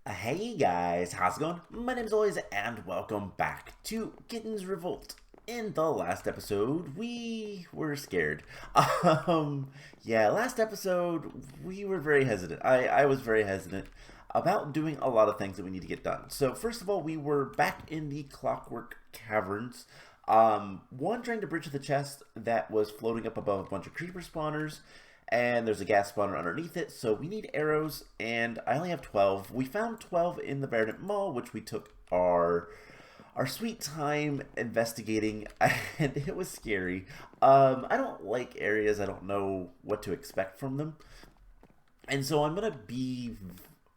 Hey guys, how's it going? My name's always and welcome back to Kitten's Revolt. In the last episode, we were scared. Yeah, last episode we were very hesitant. I was very hesitant about doing a lot of things that we need to get done. So first of all, we were back in the Clockwork Caverns. One trying to bridge the chest that was floating up above a bunch of creeper spawners, and there's a gas spawner underneath it, so we need arrows, and I only have 12. We found 12 in the Verdant Maw, which we took our sweet time investigating, and it was scary. I don't like areas I don't know what to expect from them, and so I'm gonna be.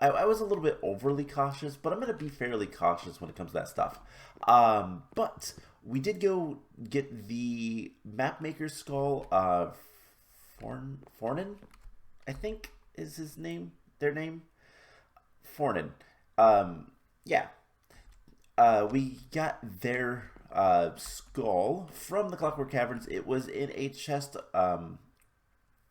I was a little bit overly cautious, but I'm gonna be fairly cautious when it comes to that stuff. But we did go get the mapmaker's skull. Fornin, I think is his name. Their name, Fornin. Yeah. We got their skull from the Clockwork Caverns. It was in a chest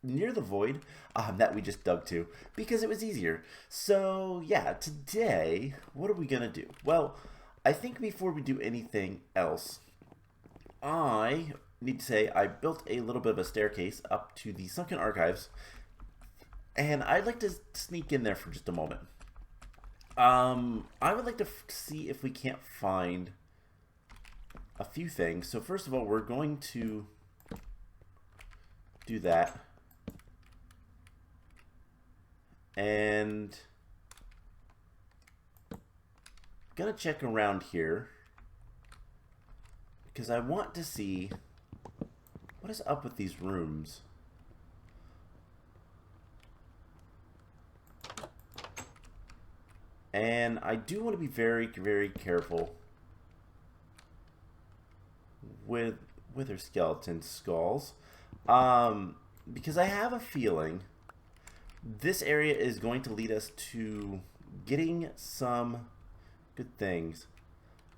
near the void that we just dug to because it was easier. So yeah, today, what are we gonna do? Well, I think before we do anything else, I need to say I built a little bit of a staircase up to the sunken archives, and I'd like to sneak in there for just a moment. I would like to see if we can't find a few things. So first of all, we're going to do that, and I'm gonna check around here because I want to see what is up with these rooms. And I do want to be very, very careful with their skeleton skulls. Because I have a feeling this area is going to lead us to getting some good things.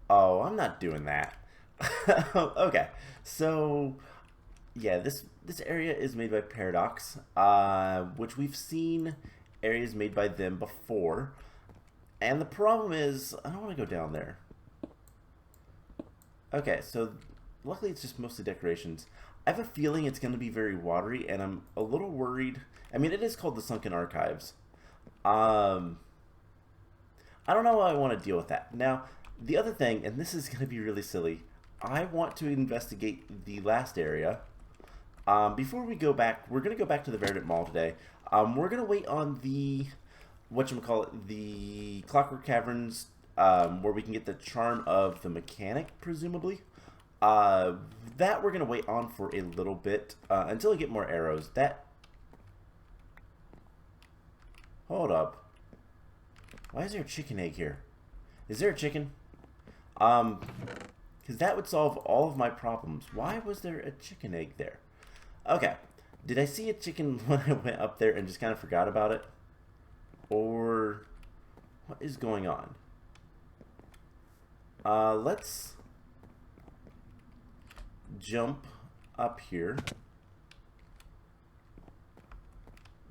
Oh, I'm not doing that. Okay, so yeah, this area is made by Paradox, which we've seen areas made by them before. And the problem is, I don't want to go down there. Okay, so luckily it's just mostly decorations. I have a feeling it's going to be very watery, and I'm a little worried. I mean, it is called the Sunken Archives. I don't know how I want to deal with that. Now, the other thing, and this is going to be really silly, I want to investigate the last area. Before we go back, we're going to go back to the Verdant Maw today. We're going to wait on the, whatchamacallit, the Clockwork Caverns, where we can get the charm of the mechanic, presumably. That we're going to wait on for a little bit, until I get more arrows. Hold up. Why is there a chicken egg here? Is there a chicken? Because that would solve all of my problems. Why was there a chicken egg there? Okay. Did I see a chicken when I went up there and just kind of forgot about it? Or what is going on? Let's jump up here.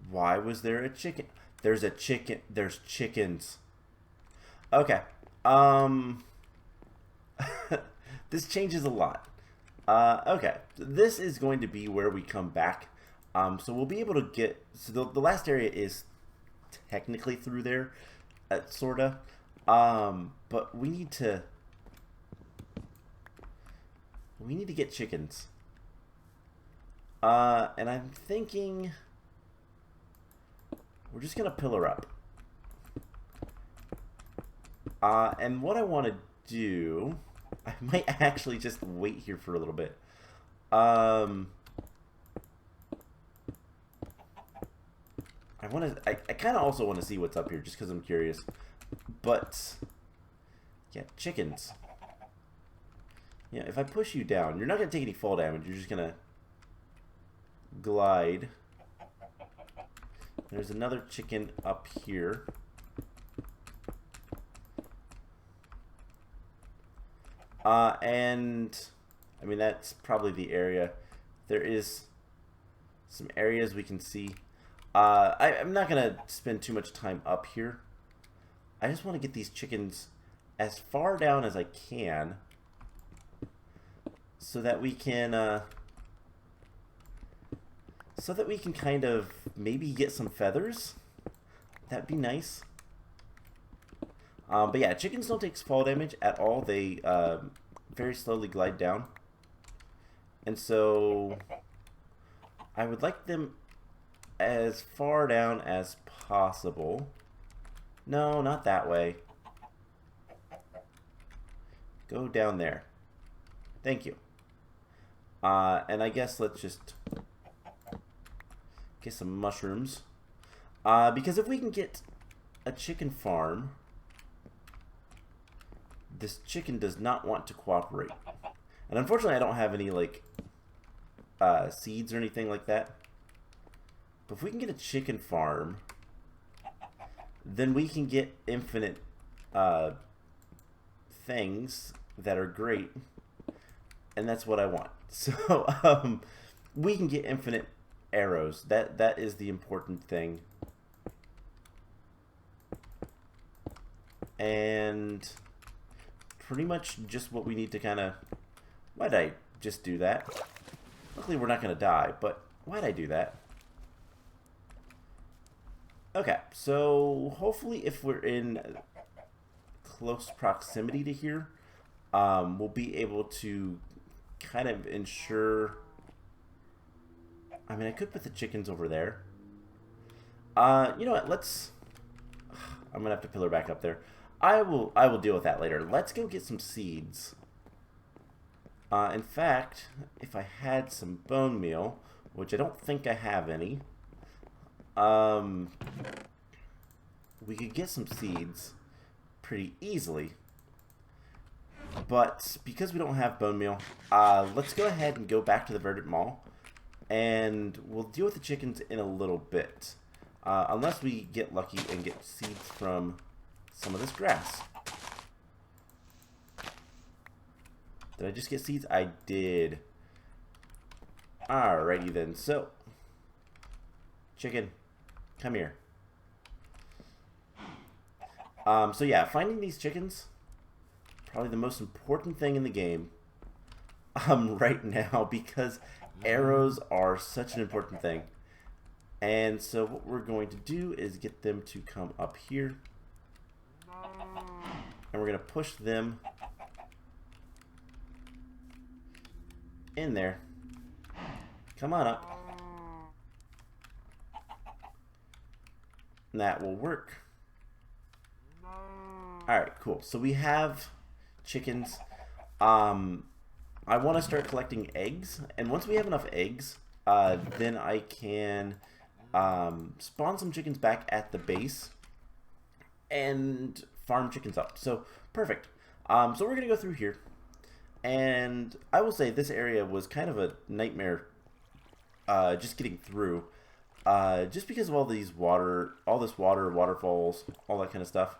Why was there a chicken? There's a chicken. There's chickens. Okay. This changes a lot. Okay. This is going to be where we come back. So we'll be able to get... So the last area is technically through there, sorta. But we need to... We need to get chickens. And I'm thinking... We're just going to pillar up. And what I want to do... I might actually just wait here for a little bit. I kind of also want to see what's up here just because I'm curious. But, yeah, chickens. Yeah, if I push you down, you're not going to take any fall damage. You're just going to glide. There's another chicken up here. And, I mean, that's probably the area. There is some areas we can see. I'm not going to spend too much time up here. I just want to get these chickens as far down as I can so that we can kind of maybe get some feathers. That'd be nice. But yeah, chickens don't take fall damage at all. They very slowly glide down. And so I would like them as far down as possible. No, not that way. Go down there. Thank you. And I guess let's just get some mushrooms. Because if we can get a chicken farm, this chicken does not want to cooperate. And unfortunately, I don't have any, like, seeds or anything like that. But if we can get a chicken farm, then we can get infinite things that are great. And that's what I want. So, we can get infinite arrows. That is the important thing. And pretty much just what we need to kind of... Why'd I just do that? Luckily we're not going to die, but why'd I do that? Okay, so hopefully if we're in close proximity to here, we'll be able to kind of ensure... I mean, I could put the chickens over there. You know what, let's... I'm going to have to pillar back up there. I will deal with that later. Let's go get some seeds. In fact, if I had some bone meal, which I don't think I have any, we could get some seeds pretty easily. But because we don't have bone meal, let's go ahead and go back to the Verdant Maw, and we'll deal with the chickens in a little bit. Unless we get lucky and get seeds from some of this grass. Did I just get seeds? I did. Alrighty then. So, chicken, come here. So yeah, finding these chickens, probably the most important thing in the game right now, because arrows are such an important thing. And so what we're going to do is get them to come up here. And we're going to push them in there. Come on up. And that will work. Alright, cool. So we have chickens. I want to start collecting eggs. And once we have enough eggs, then I can spawn some chickens back at the base and farm chickens up. So, perfect. So we're going to go through here. And I will say this area was kind of a nightmare just getting through. Just because of all this water, waterfalls, all that kind of stuff.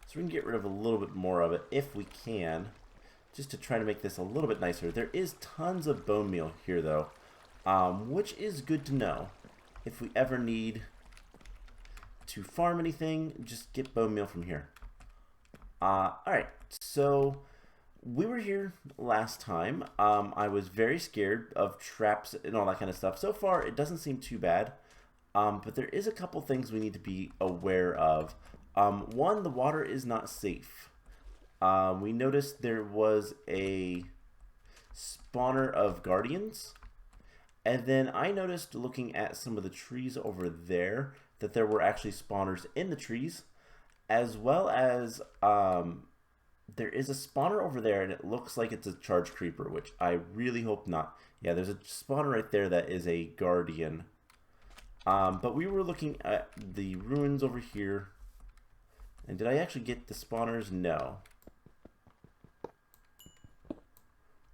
So we can get rid of a little bit more of it if we can, just to try to make this a little bit nicer. There is tons of bone meal here though, which is good to know. If we ever need to farm anything, just get bone meal from here. Alright, so we were here last time. I was very scared of traps and all that kind of stuff. So far, it doesn't seem too bad. But there is a couple things we need to be aware of. One, the water is not safe. We noticed there was a spawner of guardians. And then I noticed looking at some of the trees over there that there were actually spawners in the trees. As well as there is a spawner over there and it looks like it's a charge creeper, which I really hope not. Yeah, there's a spawner right there that is a guardian. But we were looking at the ruins over here. And did I actually get the spawners? No.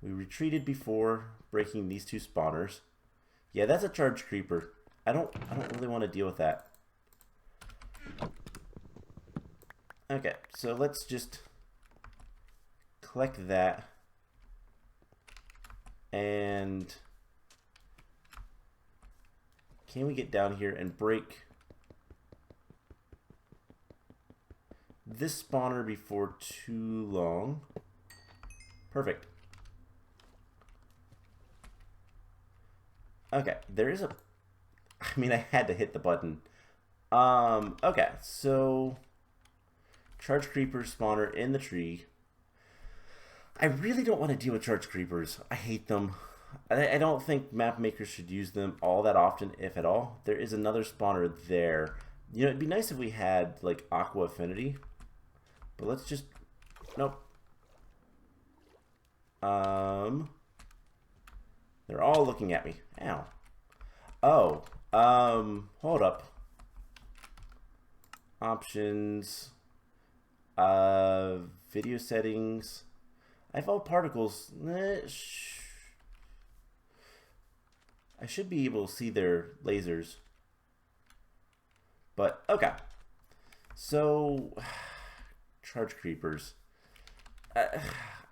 We retreated before breaking these two spawners. Yeah, that's a charge creeper. I don't really want to deal with that. Okay, so let's just collect that. And can we get down here and break this spawner before too long. Perfect. Okay, there is a... I mean, I had to hit the button. Okay, so... Charge creeper spawner in the tree. I really don't want to deal with charge creepers. I hate them. I don't think map makers should use them all that often, if at all. There is another spawner there. You know, it'd be nice if we had, like, Aqua Affinity. But let's just... Nope. They're all looking at me. Ow. Oh. Hold up. Options. Video settings. I have all particles. I should be able to see their lasers. But, okay. So, charge creepers.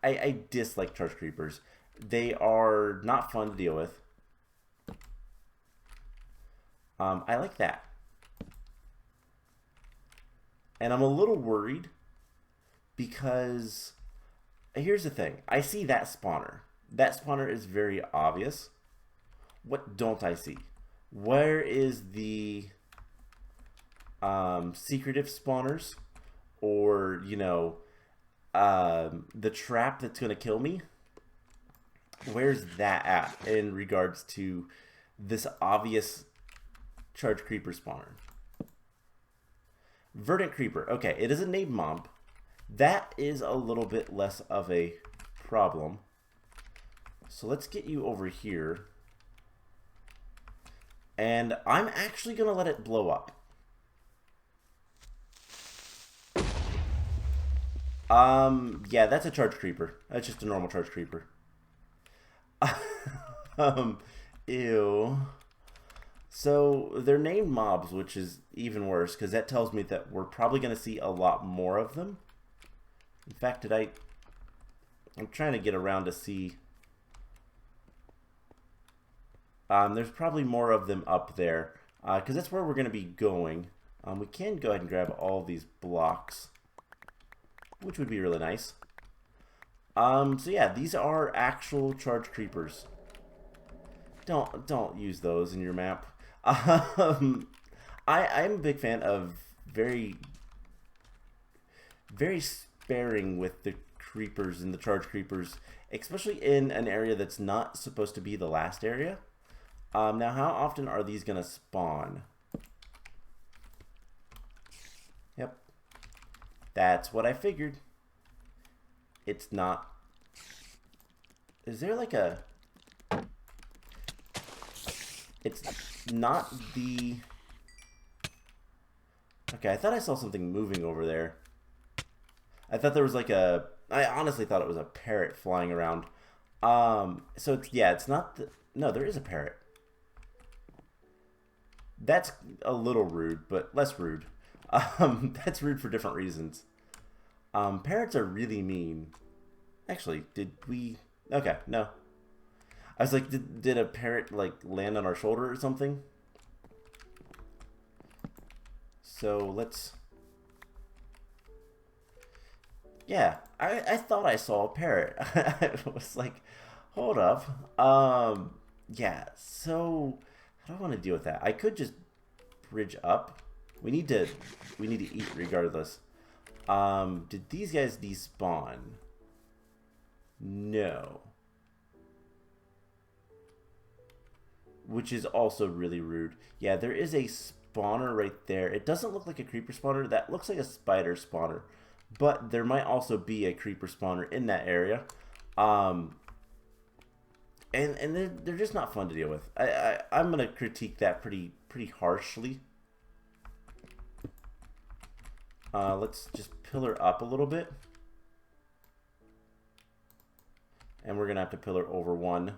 I dislike charge creepers. They are not fun to deal with. I like that. And I'm a little worried because here's the thing. I see that spawner. That spawner is very obvious. What don't I see? Where is the secretive spawners? Or, you know, the trap that's going to kill me? Where's that at in regards to this obvious charge creeper spawner? Verdant creeper. Okay, it is a named mob. That is a little bit less of a problem. So let's get you over here. And I'm actually going to let it blow up. Yeah, that's a charge creeper. That's just a normal charge creeper. Ew. So they're named mobs, which is even worse, because that tells me that we're probably going to see a lot more of them. In fact, I'm trying to get around to see. There's probably more of them up there, because that's where we're going to be going. We can go ahead and grab all these blocks, which would be really nice. So yeah, these are actual charge creepers. Don't use those in your map. I'm a big fan of very sparing with the creepers and the charge creepers, especially in an area that's not supposed to be the last area. Now, how often are these gonna spawn? Yep, that's what I figured. It's not. Is there like a... It's not the... Okay, I thought I saw something moving over there. I thought there was like a... I honestly thought it was a parrot flying around. So it's, yeah, it's not the... No, there is a parrot. That's a little rude, but less rude. That's rude for different reasons. Parrots are really mean. Actually, did we... Okay, no. I was like, did a parrot, like, land on our shoulder or something? So, let's... Yeah, I thought I saw a parrot. I was like, hold up. Yeah, so... How do I want to deal with that? I could just bridge up. We need to eat regardless. Did these guys despawn? No. Which is also really rude. Yeah, there is a spawner right there. It doesn't look like a creeper spawner. That looks like a spider spawner. But there might also be a creeper spawner in that area. And they're just not fun to deal with. I'm going to critique that pretty harshly. Let's just pillar up a little bit. And we're going to have to pillar over one.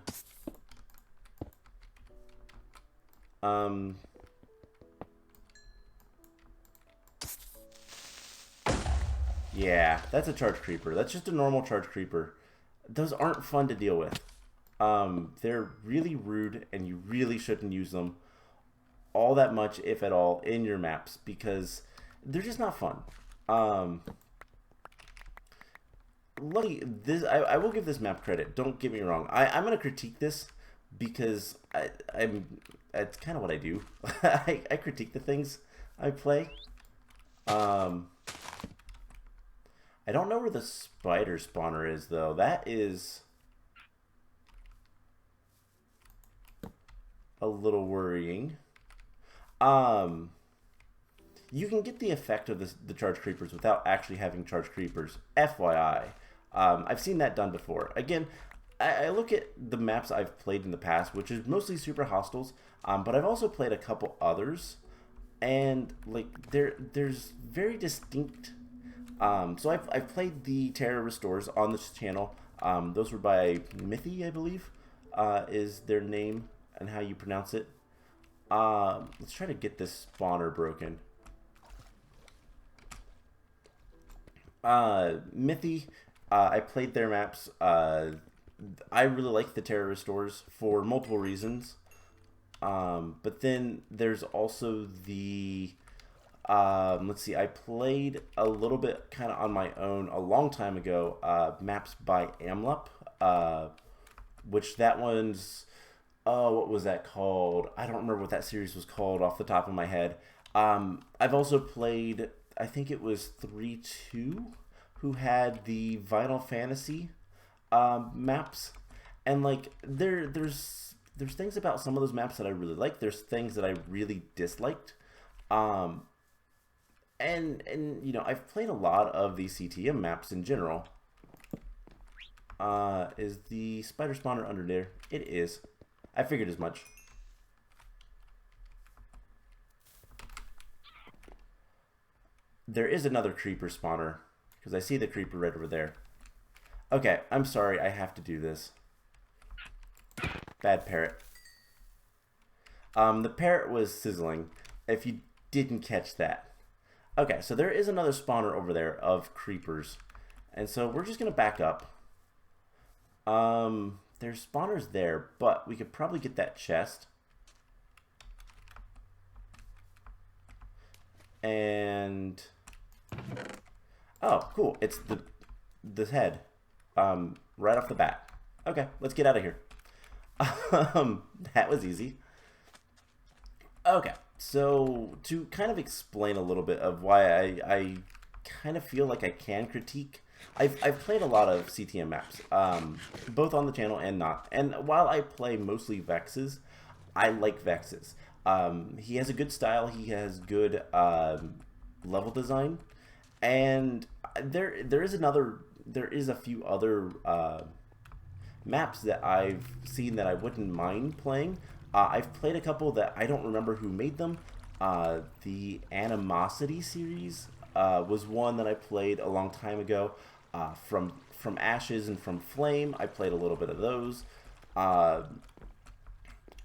Yeah, that's a charge creeper. That's just a normal charge creeper. Those aren't fun to deal with. They're really rude, and you really shouldn't use them all that much, if at all, in your maps, because they're just not fun. Um, Lucky, I will give this map credit. Don't get me wrong. I'm gonna critique this because I'm it's kind of what I do. I critique the things I play. Um, I don't know where the spider spawner is though. That is a little worrying. Um, you can get the effect of the charge creepers without actually having charge creepers. FYI. I've seen that done before. Again, I look at the maps I've played in the past, which is mostly super hostiles, but I've also played a couple others, and like there's very distinct. So I've played the Terror Restores on this channel. Those were by Mythy, I believe, is their name and how you pronounce it. Let's try to get this spawner broken. Mythy, I played their maps. I really like the Terror Restores for multiple reasons. But then there's also the let's see, I played a little bit kind of on my own a long time ago, maps by Amlup, which that one's, oh, what was that called? I don't remember what that series was called off the top of my head. I've also played, I think it was 3-2, who had the Final Fantasy maps, and like there's things about some of those maps that I really like. There's things that I really disliked. And you know, I've played a lot of the CTM maps in general. Is the spider spawner under there? It is. I figured as much. There is another creeper spawner, because I see the creeper right over there. Okay, I'm sorry, I have to do this. Bad parrot. The parrot was sizzling, if you didn't catch that. Okay, so there is another spawner over there of creepers. And so we're just going to back up. There's spawners there, but we could probably get that chest. And... oh, cool. It's the head. Right off the bat. Okay, let's get out of here. That was easy. Okay, so to kind of explain a little bit of why I kind of feel like I can critique, I've played a lot of CTM maps, both on the channel and not. And while I play mostly Vexes, I like Vexes. He has a good style, he has good level design, and there is a few other maps that I've seen that I wouldn't mind playing. I've played a couple that I don't remember who made them. The Animosity series was one that I played a long time ago. From Ashes and from Flame, I played a little bit of those.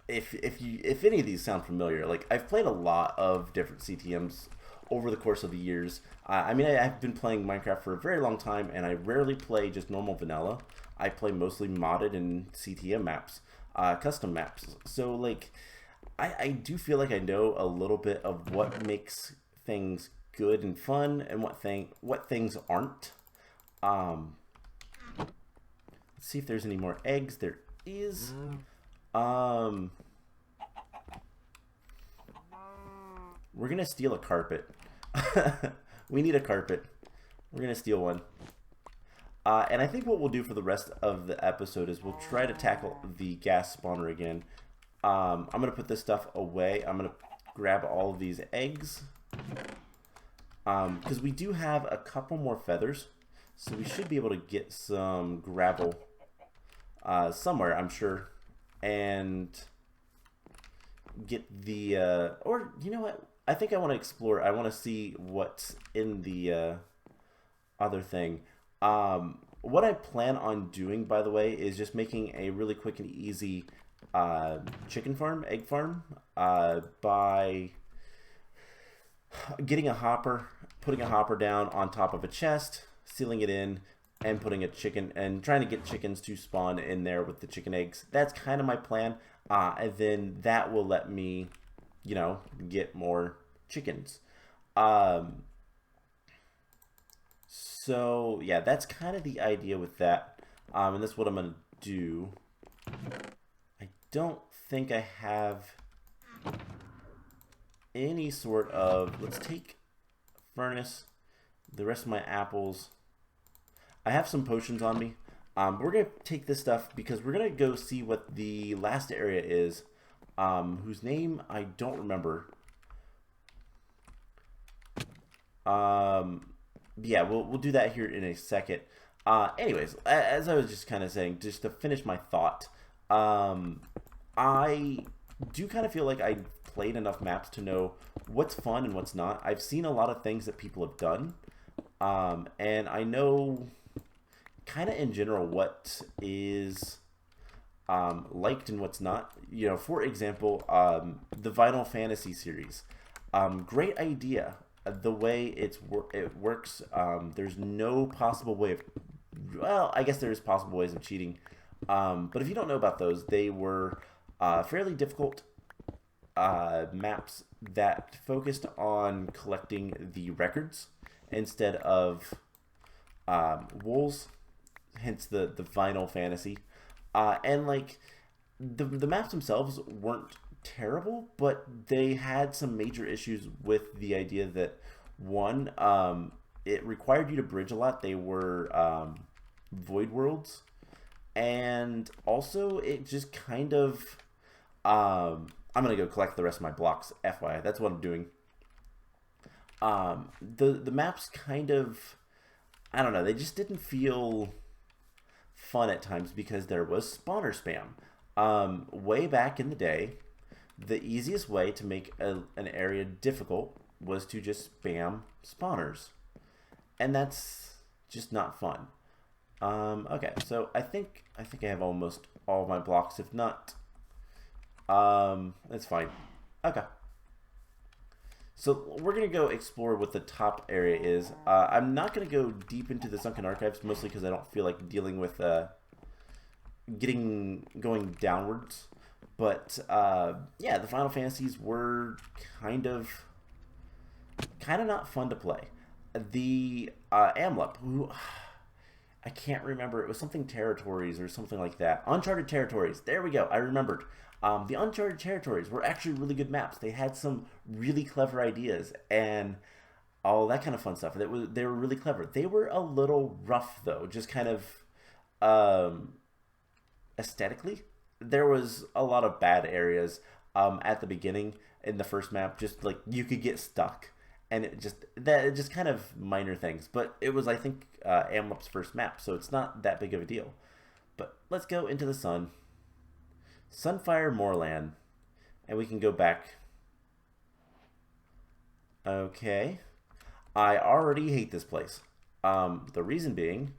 If any of these sound familiar, like I've played a lot of different CTMs over the course of the years. I mean, I've been playing Minecraft for a very long time, and I rarely play just normal vanilla. I play mostly modded and CTM maps, custom maps. So like, I do feel like I know a little bit of what makes things good and fun, and what things aren't. Let's see if there's any more eggs. There is. We're gonna steal a carpet. We need a carpet. We're gonna steal one. And I think what we'll do for the rest of the episode is we'll try to tackle the gas spawner again. I'm gonna put this stuff away. I'm gonna grab all of these eggs. Because we do have a couple more feathers, so we should be able to get some gravel somewhere, I'm sure, and get the or you know what, I think I want to explore. I want to see what's in the other thing. What I plan on doing, by the way, is just making a really quick and easy chicken farm, egg farm, by getting a hopper, putting a hopper down on top of a chest, sealing it in, and putting a chicken, and trying to get chickens to spawn in there with the chicken eggs. That's kind of my plan. And then that will let me, you know, get more chickens. So yeah, that's kind of the idea with that. And that's what I'm gonna do. I don't think I have any sort of. Let's take furnace. The rest of my apples. I have some potions on me. We're gonna take this stuff because we're gonna go see what the last area is, whose name I don't remember. Yeah, we'll do that here in a second. Anyways, as I was just kind of saying, just to finish my thought, I do kind of feel like I played enough maps to know what's fun and what's not. I've seen a lot of things that people have done, and I know kind of in general what is liked and what's not. You know, for example, the Final Fantasy series. Great idea. The way it works, there's no possible way of. Well, I guess there is possible ways of cheating, but if you don't know about those, they were fairly difficult maps that focused on collecting the records instead of wools. Hence the Final Fantasy, and like the maps themselves weren't terrible, but they had some major issues with the idea that one, it required you to bridge a lot. They were void worlds, and also it just kind of I'm gonna go collect the rest of my blocks. FYI, that's what I'm doing. The maps kind of, I don't know, they just didn't feel fun at times because there was spawner spam. Way back in the day, the easiest way to make an area difficult was to just spam spawners, and that's just not fun. Okay, so I think I have almost all my blocks. If not, that's fine. Okay. So we're going to go explore what the top area is. I'm not going to go deep into the Sunken Archives, mostly because I don't feel like dealing with going downwards. But yeah, the Final Fantasies were kind of not fun to play. The Amlep, who I can't remember, it was something territories or something like that. Uncharted Territories. There we go. I remembered. The Uncharted Territories were actually really good maps. They had some really clever ideas and all that kind of fun stuff. They were really clever. They were a little rough though, just kind of aesthetically. There was a lot of bad areas at the beginning in the first map. Just like you could get stuck, and it just kind of minor things. But it was, I think, Amlep's first map, so it's not that big of a deal. But let's go into the sun. Sunfire Moorland, and we can go back. Okay, I already hate this place. The reason being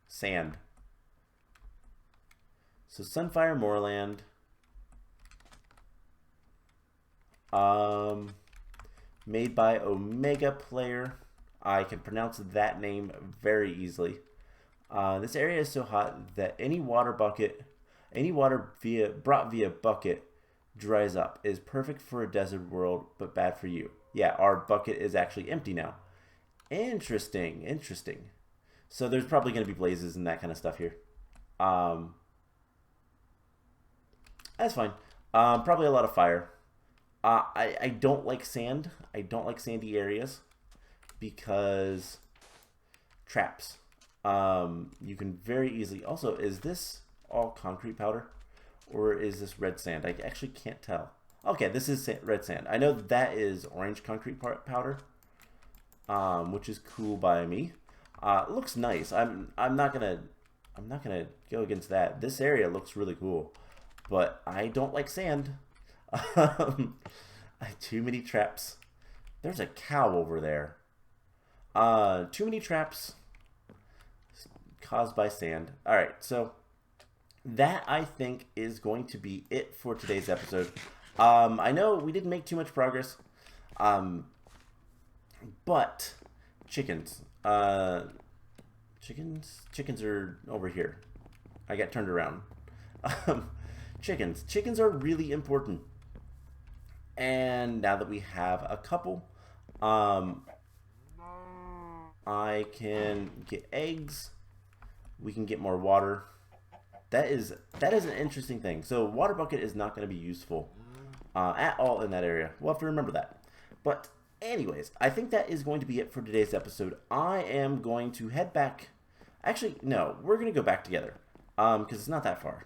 sand. So Sunfire Moorland, made by Omega Player. I can pronounce that name very easily. This area is so hot that any water brought via bucket dries up. It is perfect for a desert world, but bad for you. Yeah, our bucket is actually empty now. Interesting, interesting. So there's probably going to be blazes and that kind of stuff here. That's fine. Probably a lot of fire. I don't like sand. I don't like sandy areas because traps. You can very easily. Also, is this all concrete powder, or is this red sand? I actually can't tell. Okay, this is red sand. I know that is orange concrete powder, which is cool by me. Looks nice. I'm not gonna go against that. This area looks really cool, but I don't like sand. Too many traps. There's a cow over there. Too many traps caused by sand. All right, so that I think is going to be it for today's episode. I know we didn't make too much progress, but chickens. Chickens are over here. I got turned around. Chickens are really important. And now that we have a couple, I can get eggs. We can get more water. That is an interesting thing. So water bucket is not going to be useful at all in that area. We'll have to remember that. But anyways, I think that is going to be it for today's episode. I am going to head back. Actually, no, we're going to go back together because it's not that far.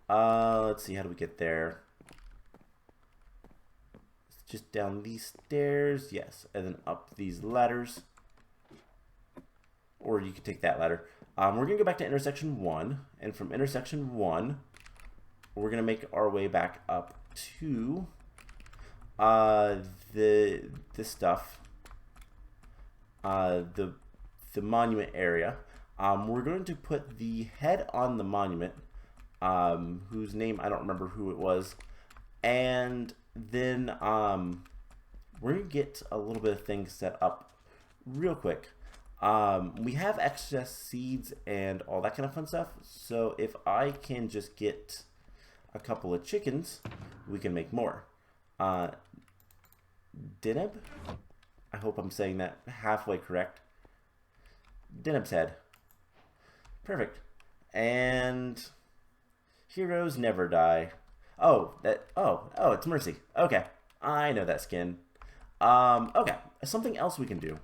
Let's see, how do we get there? It's just down these stairs, yes, and then up these ladders. Or you could take that ladder. We're going to go back to intersection 1, and from intersection 1, we're going to make our way back up to this stuff, the monument area. We're going to put the head on the monument, whose name I don't remember who it was, and then we're going to get a little bit of things set up real quick. We have excess seeds and all that kind of fun stuff, so if I can just get a couple of chickens, we can make more. Dineb? I hope I'm saying that halfway correct. Dineb's head. Perfect. And heroes never die. Oh, it's Mercy. Okay. I know that skin. Okay. Something else we can do.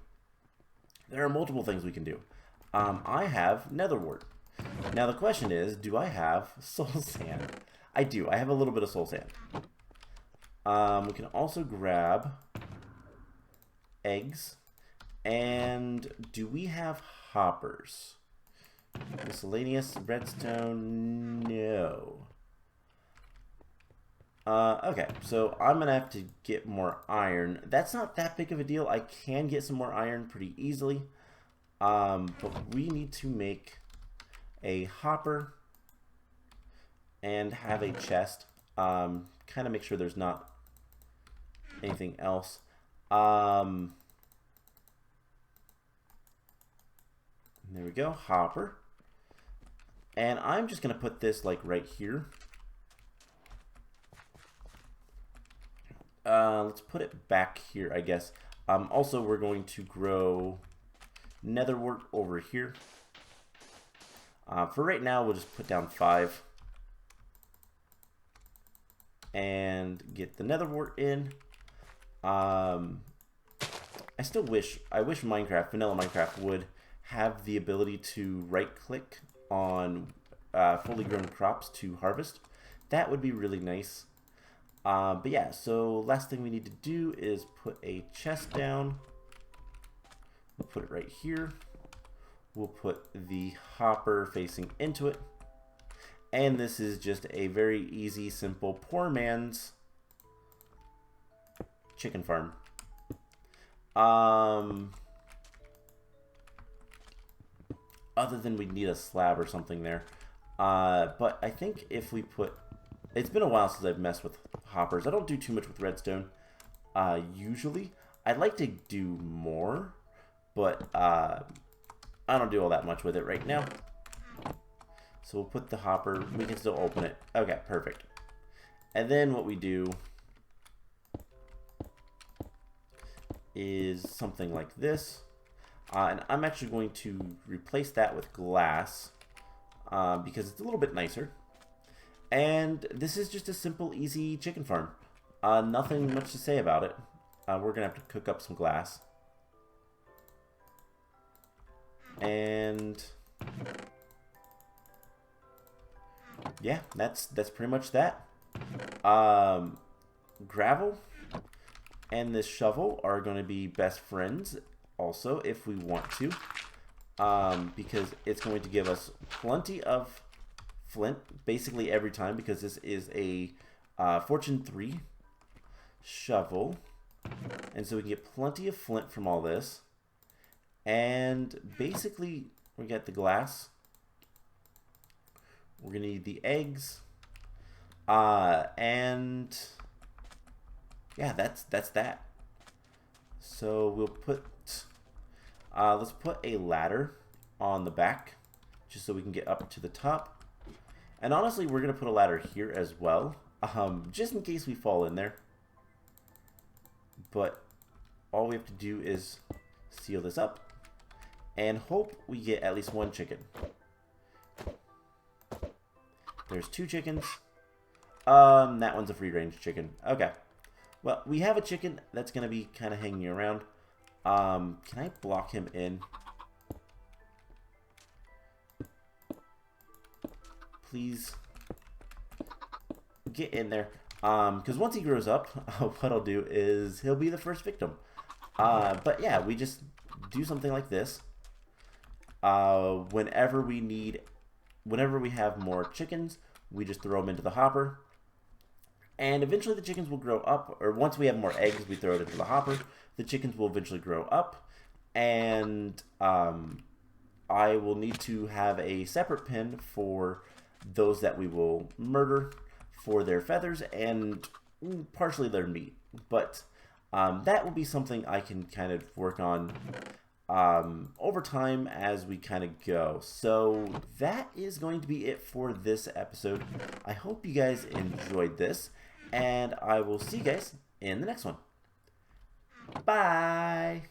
There are multiple things we can do. I have netherwort. Now the question is, do I have soul sand? I do. I have a little bit of soul sand. We can also grab eggs. And do we have hoppers? Miscellaneous redstone? No. Okay, so I'm going to have to get more iron. That's not that big of a deal. I can get some more iron pretty easily. But we need to make a hopper and have a chest. Kind of make sure there's not anything else. There we go, hopper. And I'm just going to put this like right here. Let's put it back here, I guess. Also, we're going to grow netherwort over here. For right now, we'll just put down 5. And get the netherwort in. I wish vanilla Minecraft would have the ability to right-click on fully grown crops to harvest. That would be really nice. But yeah, so last thing we need to do is put a chest down. We'll put it right here. We'll put the hopper facing into it. And this is just a very easy, simple, poor man's chicken farm. Other than we need a slab or something there. But I think if we put... It's been a while since I've messed with hoppers. I don't do too much with redstone, usually. I'd like to do more, but I don't do all that much with it right now. So we'll put the hopper. We can still open it. Okay, perfect. And then what we do is something like this. And I'm actually going to replace that with glass because it's a little bit nicer. And this is just a simple, easy chicken farm. Nothing much to say about it. We're going to have to cook up some glass. And yeah, that's pretty much that. Gravel and this shovel are going to be best friends also if we want to. Because it's going to give us plenty of flint basically every time, because this is a Fortune 3 shovel, and so we can get plenty of flint from all this. And basically we get the glass, we're gonna need the eggs, and yeah, that's that. So we'll put let's put a ladder on the back just so we can get up to the top. And honestly, we're going to put a ladder here as well, just in case we fall in there. But all we have to do is seal this up. and hope we get at least one chicken. There's 2 chickens. That one's a free-range chicken. Okay. Well, we have a chicken that's going to be kind of hanging around. Can I block him in? Please. Get in there. Because once he grows up, what I'll do is he'll be the first victim. But yeah, we just do something like this. Whenever we have more chickens, we just throw them into the hopper. And eventually the chickens will grow up, or once we have more eggs, we throw it into the hopper. The chickens will eventually grow up, and I will need to have a separate pen for those that we will murder for their feathers and partially their meat. But that will be something I can kind of work on over time as we kind of go. So that is going to be it for this episode. I hope you guys enjoyed this, and I will see you guys in the next one. Bye!